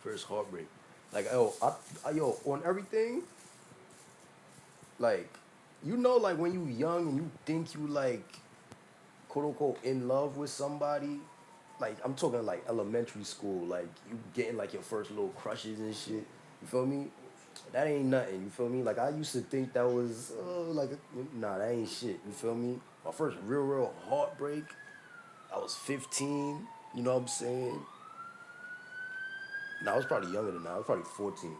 First heartbreak. Like, yo, on everything, like, like when you young and you think you like, quote unquote, in love with somebody. Like, I'm talking like elementary school. Like, you getting like your first little crushes and shit. You feel me? That ain't nothing. You feel me? Like, I used to think that was like, nah, that ain't shit. You feel me? My first real heartbreak. I was 15. You know what I'm saying? Nah, I was probably younger than that. I was probably 14.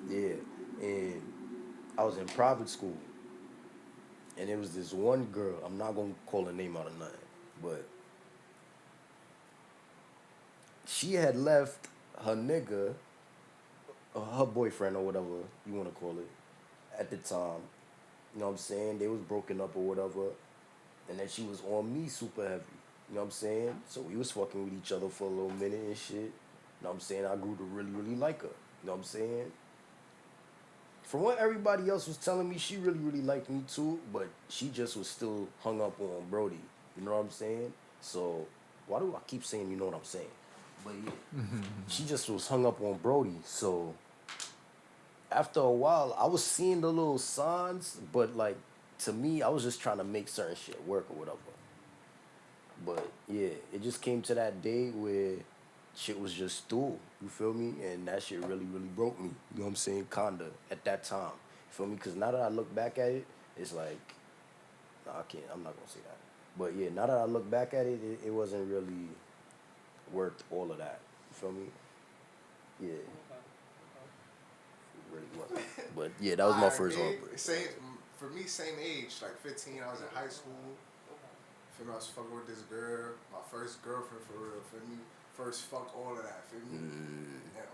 Yeah, and I was in private school, and it was this one girl. I'm not gonna call her name out of nothing, but she had left her nigga, her boyfriend or whatever you want to call it, at the time. You know what I'm saying? They was broken up or whatever, and then she was on me super heavy. You know what I'm saying? So we was fucking with each other for a little minute and shit. You know what I'm saying? I grew to really like her. You know what I'm saying? From what everybody else was telling me, she really liked me too, but she just was still hung up on Brody. You know what I'm saying? So why do I keep saying you know what I'm saying? But yeah, she just was hung up on Brody. So after a while, I was seeing the little signs, but like to me, I was just trying to make certain shit work or whatever. But yeah, it just came to that day where shit was just through. You feel me? And that shit really broke me. You know what I'm saying? Kinda at that time. You feel me? Because now that I look back at it, it's like, nah, I can't. I'm not gonna say that. But yeah, now that I look back at it, it wasn't really worth all of that. You feel me? Yeah, it really wasn't. But yeah, that was my Alright, first me, heartbreak. same for me, same age, like 15. I was in high school. Feel me? I was fucking with this girl, my first girlfriend for real. Feel me? First fuck all of that. Feel me? And yeah,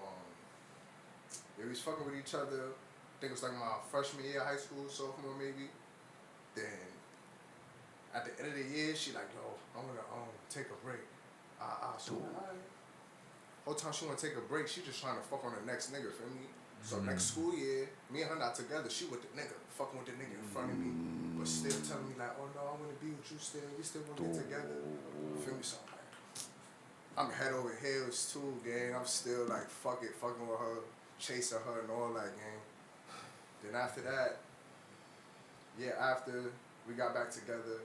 we was fucking with each other. I think it was like my freshman year of high school, sophomore maybe. Then at the end of the year, she like, yo, I'm gonna take a break. So Dude, alright. Whole time she wanna take a break, she just trying to fuck on the next nigga, feel me? So next school year, me and her not together. She with the nigga, fucking with the nigga in front of me, but still telling me like, oh no, I wanna be with you still. We still gonna get together. Feel me? So I'm head over heels too, gang. I'm still like fuck it, fucking with her, chasing her and all that, gang. Then after that, yeah, after we got back together,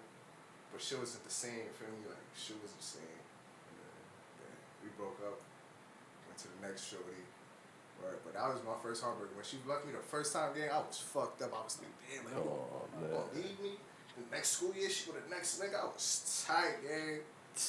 but shit wasn't the same. Feel me? Like shit wasn't the same. And then we broke up. Went to the next shorty. Right, but that was my first heartbreak. When she left me the first time, gang, I was fucked up. I was like, damn, like, oh you gonna man. leave me? The next school year, she with the next nigga. I was tight, gang.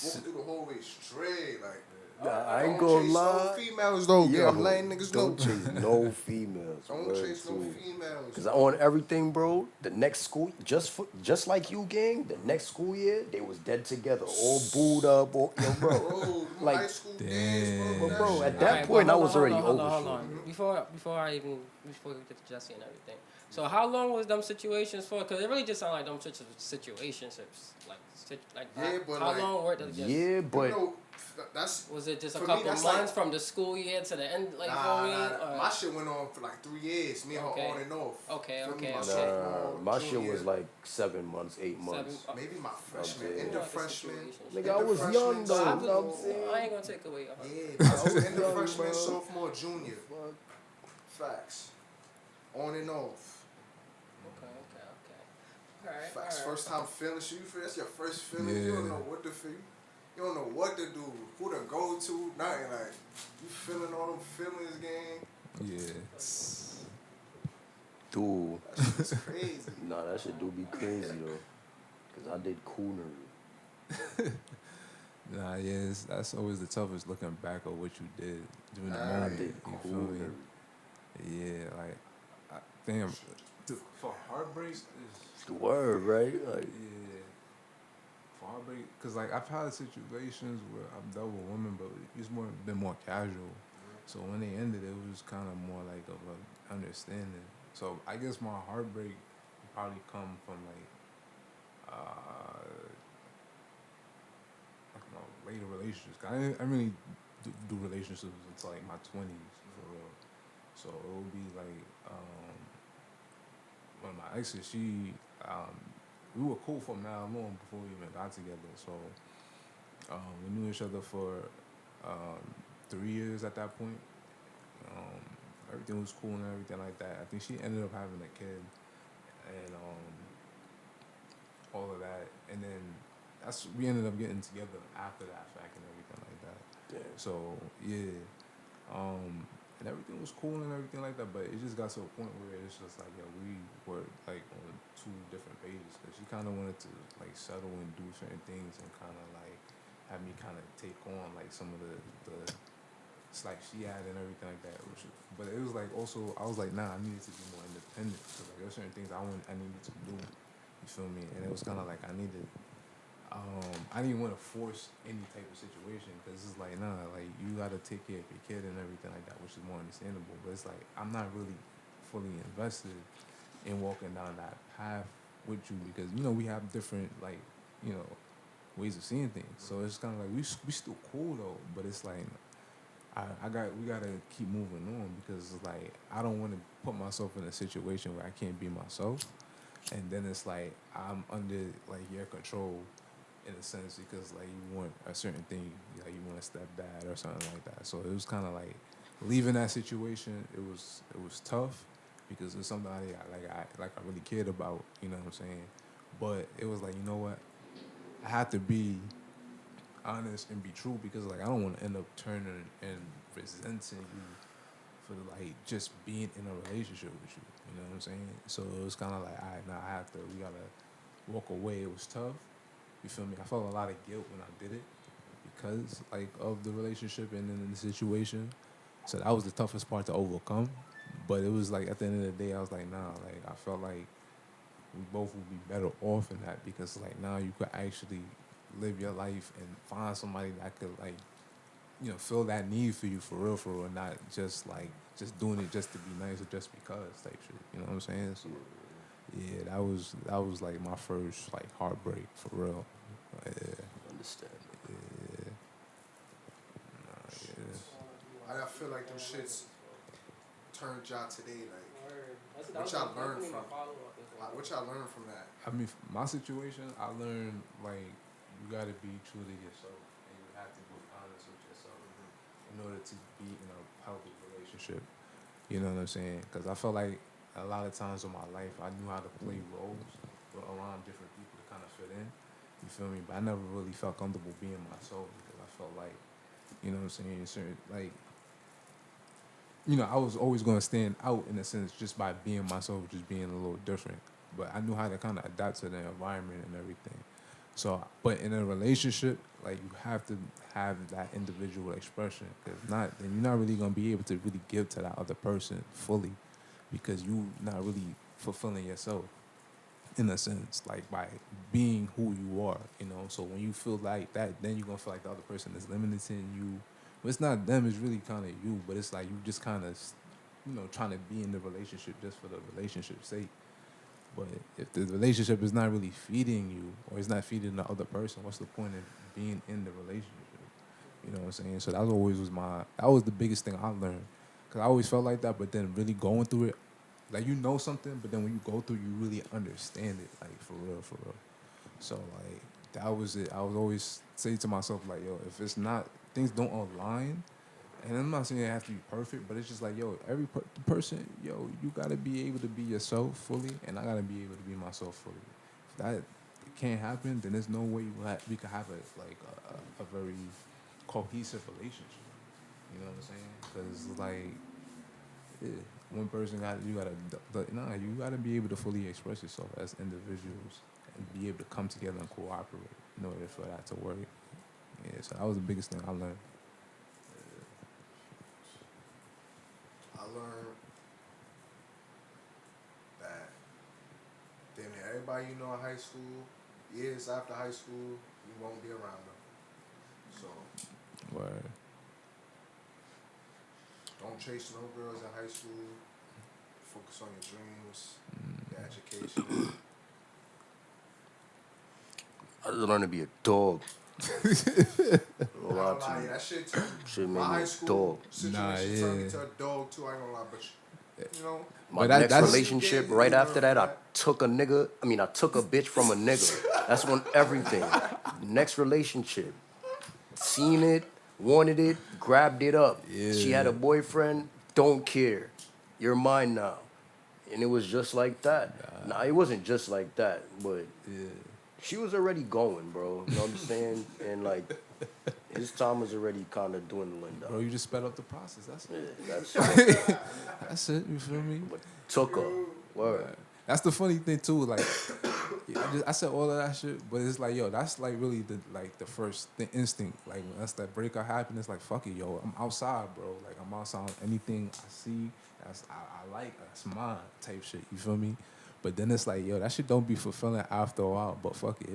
Walking through the whole way straight, like, Nah, I ain't don't gonna chase no lie. females though, gang. I'm Yo, letting niggas know. don't chase no females. Don't Word chase no too. females, Cause bro. on everything, bro, the next school, just like you, gang, the next school year, they was dead together, all booed up, all, yo, bro. Bro, them high Like, school days, bro, but that bro, shit at was that Alright, but point, I hold on, was hold already on, hold over on, hold shorty. on. Before we get to Jesse and everything. So how long was them situations for? Cause it really just sound like them situationships. Like Yeah, but how like, long were they just? Yeah, you but know, that's Was it just a for me. couple That's months like from the school year to the end? Like for me, nah. My shit went on for like 3 years. Me and her Okay. on and off. Okay, Feel me? okay, My okay. nah, sophomore, my shit junior, was like 7 months, eight Seven. months. maybe my You know what I'm freshman, saying? end More of like a freshman, Nigga, situation. I end of was freshman, young But though. I You know what I'm just, sophomore. I saying? ain't gonna take away your heart. Yeah, I but I was was end of young, freshman, bro. sophomore, The junior. fuck? Facts. On and off. Okay. All Facts. right. First time feeling shit. You feel that's your first feelings. You don't Yeah. know what to feel. You don't know what to do, who to go to, nothing. Like you feeling all them feelings, gang. Yeah. Dude, That shit is crazy. nah, that shit do be crazy though. Cause I did coonery. Nah, yeah, that's always the toughest looking back at what you did during the I moment. did Alright. You feel me? coonery. Yeah, like, damn. For heartbreak, is It's the word, right? Like, yeah. For heartbreak, cause like I've had situations where I've dealt with women, but it's been more casual. So when they ended, it was kind of more like of a understanding. So I guess my heartbreak would probably come from like I don't know, later relationships. 'Cause I really do relationships until like my 20s for real. So it would be like one of my exes. We were cool for now long before we even got together. So we knew each other for 3 years at that point. Um, Everything was cool and everything like that. I think she ended up having a kid, and all of that, and then we ended up getting together after that fact and everything like that. Damn. So yeah, and everything was cool and everything like that, but it just got to a point where it's just like, yeah, we were like on two different pages because she kind of wanted to like settle and do certain things and kind of like have me kind of take on like some of the slack she had and everything like that. But it was like also I was like, nah, I needed to be more independent because like there's certain things I needed to do. You feel me? And it was kind of like I didn't want to force any type of situation because it's like, nah, like you gotta take care of your kid and everything like that, which is more understandable. But it's like I'm not really fully invested in walking down that path with you because we have different like you know ways of seeing things. So it's kind of like we still cool though, but it's like we gotta keep moving on because it's like I don't want to put myself in a situation where I can't be myself, and then it's like I'm under like your control in a sense because like you want a certain thing, like you want a stepdad or something like that. So it was kind of like leaving that situation. It was tough because it's something I really cared about. You know what I'm saying? But it was like, you know what, I had to be honest and be true because like I don't want to end up turning and resenting you for like just being in a relationship with you. You know what I'm saying? So it was kind of like, all right, now we gotta walk away. It was tough. You feel me? I felt a lot of guilt when I did it because like of the relationship and then the situation. So that was the toughest part to overcome. But it was like at the end of the day, I was like, nah, like I felt like we both would be better off in that because like now you could actually live your life and find somebody that could like fill that need for you for real, not just like just doing it just to be nice or just because type shit. You know what I'm saying? So yeah, that was like my first like heartbreak for real. Yeah, Understand. yeah, nah, yeah. I feel like them shits turned y'all today. Like, what y'all learned from? What y'all learned from that? I mean, my situation, I learned like you gotta be true to yourself and you have to be honest with yourself in order to be in a healthy relationship. You know what I'm saying? Because I felt like a lot of times in my life, I knew how to play roles around different people to kind of fit in. You feel me? But I never really felt comfortable being myself because I felt like, you know what I'm saying, certain, like, I was always going to stand out in a sense just by being myself, just being a little different. But I knew how to kind of adapt to the environment and everything. So, but in a relationship, like you have to have that individual expression. If not, then you're not really gonna be able to really give to that other person fully, because you not really fulfilling yourself, in a sense, like by being who you are. So when you feel like that, then you're gonna feel like the other person is limiting you. But it's not them; it's really kind of you. But it's like you just kind of, trying to be in the relationship just for the relationship's sake. But if the relationship is not really feeding you or it's not feeding the other person, what's the point of being in the relationship? You know what I'm saying? So that was the biggest thing I learned. Because I always felt like that, but then really going through it, like something, but then when you go through, you really understand it, like for real, for real. So like that was it. I was always say to myself like, yo, if it's not, things don't align, and I'm not saying it has to be perfect, but it's just like, yo, every person, yo, you gotta be able to be yourself fully, and I gotta be able to be myself fully. If that can't happen, then there's no way we could have a very cohesive relationship. You know what I'm saying? Because like, yeah, one person you gotta be able to fully express yourself as individuals and be able to come together and cooperate in order for that to work. Yeah, so that was the biggest thing I learned. I learned that damn near everybody you know in high school, years after high school, you won't be around them. So Word. don't chase no girls in high school. Focus on your dreams, your education. I just learned to be a dog. I don't lie, that shit turned Shit made my me high a school dog. situation turned me to a dog too. I ain't gonna lie, but My But next that's- relationship, right after that, I took a bitch from a nigga. That's when everything. Next relationship. Seen it, wanted it, grabbed it up. She had Yeah. a boyfriend, don't care. You're mine now. And it was just like that. Nah, it wasn't just like that, but Yeah. she was already going, bro. You know what I'm saying? And like his time was already kind of dwindling Bro, down. you just sped up the process. That's Yeah, it. that's That's it. You feel me? what took her. Word. That's the funny thing too. Like, I said all of that shit, but it's like, yo, that's like really the first instinct. Like, when that's that breakup happen, it's like, fuck it, yo, I'm outside, bro. Like, I'm outside. Anything I see, I like, that's mine type shit. You feel me? But then it's like, yo, that shit don't be fulfilling after a while. But fuck it,